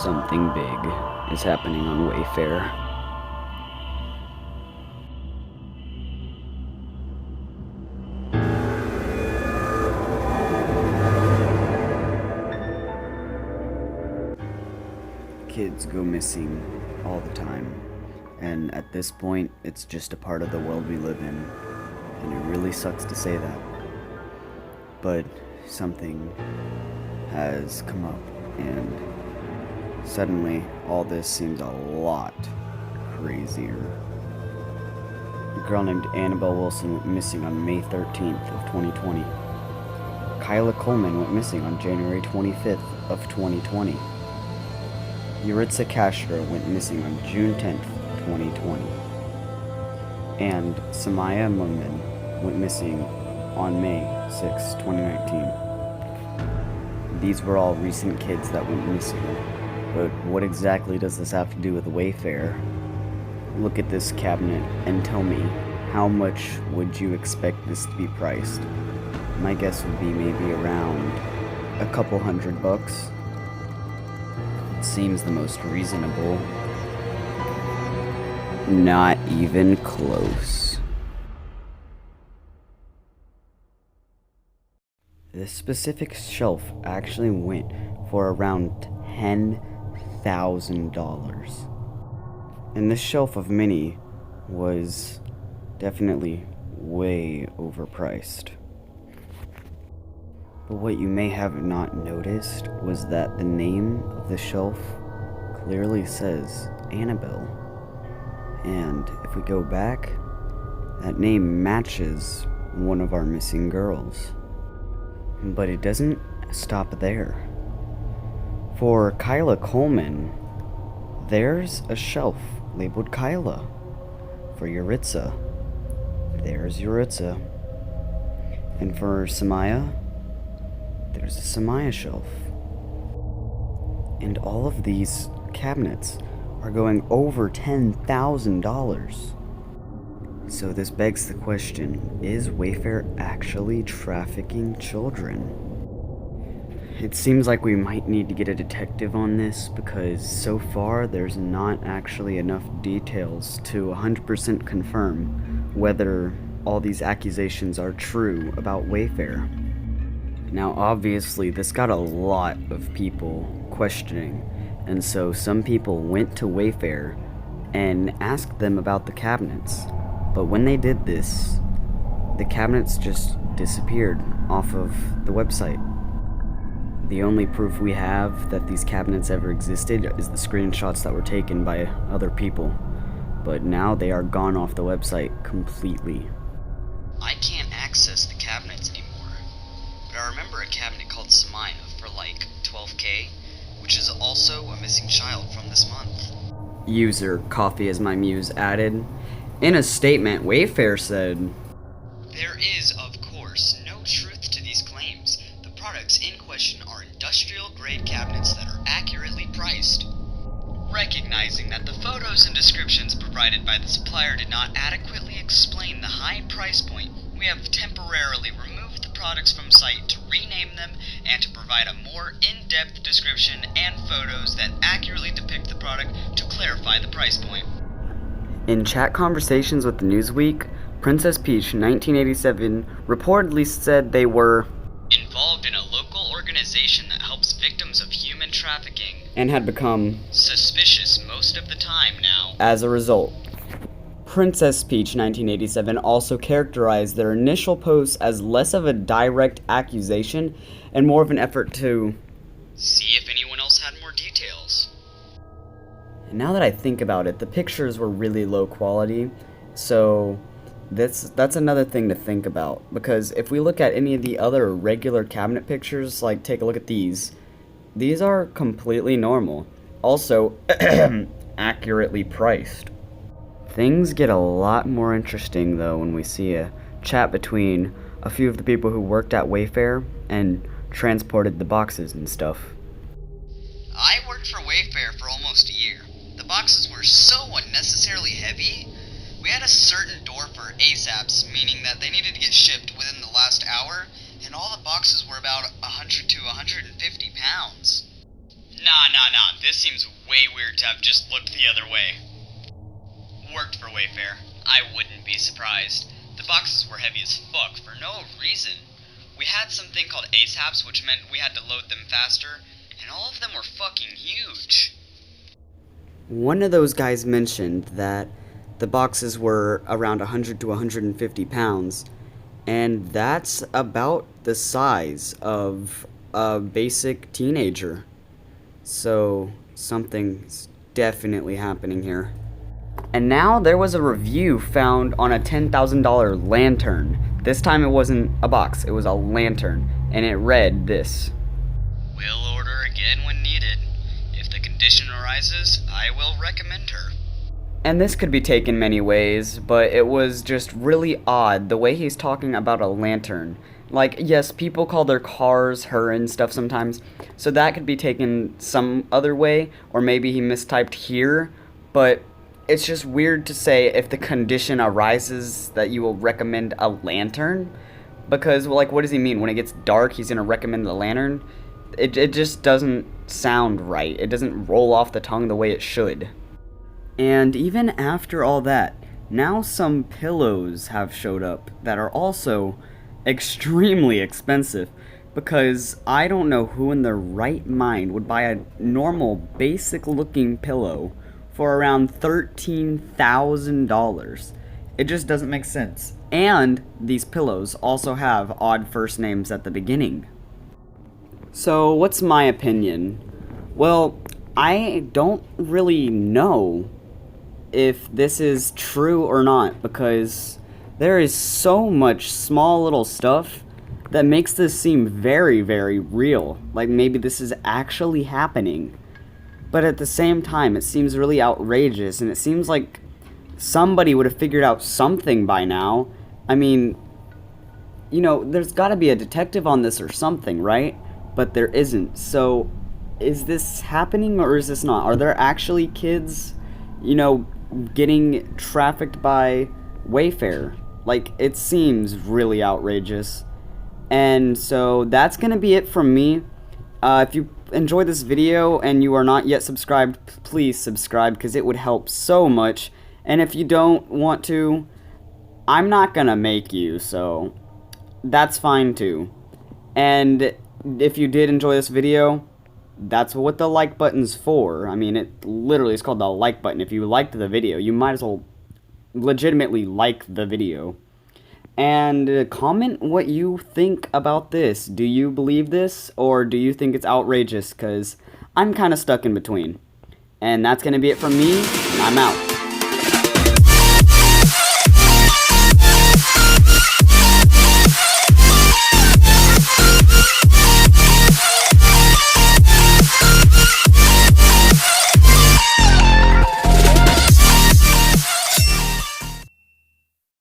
Something big is happening on Wayfair. Kids go missing all the time, and at this point, it's just a part of the world we live in, and it really sucks to say that. But something has come up, and suddenly all this seems a lot crazier. A girl named Annabelle Wilson went missing on May 13th of 2020. Kyla Coleman went missing on January 25th of 2020. Yuritsa Castro went missing on June 10th, 2020. And Samaya Mumin went missing on May 6, 2019. These were all recent kids that went missing. But what exactly does this have to do with Wayfair? Look at this cabinet and tell me, how much would you expect this to be priced? My guess would be maybe around a couple $100. Seems the most reasonable. Not even close. This specific shelf actually went for around $10,000. And this shelf of mini was definitely way overpriced. But what you may have not noticed was that the name of the shelf clearly says Annabelle. And if we go back, that name matches one of our missing girls. But it doesn't stop there. For Kyla Coleman, there's a shelf labeled Kyla. For Yuritsa, there's Yuritsa. And for Samaya, there's a Samaya shelf. And all of these cabinets are going over $10,000. So this begs the question, is Wayfair actually trafficking children? It seems like we might need to get a detective on this, because so far there's not actually enough details to 100% confirm whether all these accusations are true about Wayfair. Now obviously this got a lot of people questioning, and so some people went to Wayfair and asked them about the cabinets. But when they did this, the cabinets just disappeared off of the website. The only proof we have that these cabinets ever existed is the screenshots that were taken by other people. But now they are gone off the website completely. I can't access the cabinets anymore. But I remember a cabinet called Samaya for like $12K, which is also a missing child from this month. User Coffee as my muse added. In a statement, Wayfair said, "There is, of course, no truth to these claims. The products in question are industrial-grade cabinets that are accurately priced. Recognizing that the photos and descriptions provided by the supplier did not adequately explain the high price point, we have temporarily removed the products from site to rename them and to provide a more in-depth description and photos that accurately depict the product to clarify the price point." In chat conversations with Newsweek, Princess Peach 1987 reportedly said they were involved in a local organization that helps victims of human trafficking and had become suspicious most of the time now. As a result, Princess Peach 1987 also characterized their initial posts as less of a direct accusation and more of an effort to see if anyone else had more details. And now that I think about it, the pictures were really low quality, so that's another thing to think about, because if we look at any of the other regular cabinet pictures, like take a look at these are completely normal. Also, accurately priced. Things get a lot more interesting though when we see a chat between a few of the people who worked at Wayfair and transported the boxes and stuff. I worked for Wayfair for almost a year. The boxes were so unnecessarily heavy. We had a certain door for ASAPs, meaning that they needed to get shipped within the last hour, and all the boxes were about 100 to 150 pounds. Nah, this seems way weird to have just looked the other way. Worked for Wayfair. I wouldn't be surprised. The boxes were heavy as fuck for no reason. We had something called ASAPs, which meant we had to load them faster, and all of them were fucking huge. One of those guys mentioned that the boxes were around 100 to 150 pounds, and that's about the size of a basic teenager. So something's definitely happening here. And now there was a review found on a $10,000 lantern. This time it wasn't a box, it was a lantern, and it read this. We'll order again when needed. If the condition arises, I will recommend her. And this could be taken many ways, but it was just really odd the way he's talking about a lantern. Like, yes, people call their cars her and stuff sometimes, so that could be taken some other way, or maybe he mistyped here, but it's just weird to say if the condition arises that you will recommend a lantern, because, like, what does he mean? When it gets dark, he's going to recommend the lantern? It just doesn't sound right. It doesn't roll off the tongue the way it should. And even after all that, now some pillows have showed up that are also extremely expensive, because I don't know who in their right mind would buy a normal, basic looking pillow for around $13,000. It just doesn't make sense. And these pillows also have odd first names at the beginning. So what's my opinion? Well, I don't really know if this is true or not, because there is so much small little stuff that makes this seem very, very real. Like maybe this is actually happening. But at the same time, it seems really outrageous, and it seems like somebody would have figured out something by now. I mean, you know, there's got to be a detective on this or something, right? But there isn't. So, is this happening or is this not? Are there actually kids, you know, getting trafficked by Wayfair? Like, it seems really outrageous. And so, that's going to be it from me. If you enjoyed this video and you are not yet subscribed, please subscribe, because it would help so much. And if you don't want to, I'm not gonna make you, so that's fine too. And if you did enjoy this video, that's what the like button's for. I mean, it literally is called the like button. If you liked the video, you might as well legitimately like the video. And comment what you think about this. Do you believe this, or do you think it's outrageous? Because I'm kind of stuck in between. And that's going to be it from me, and I'm out.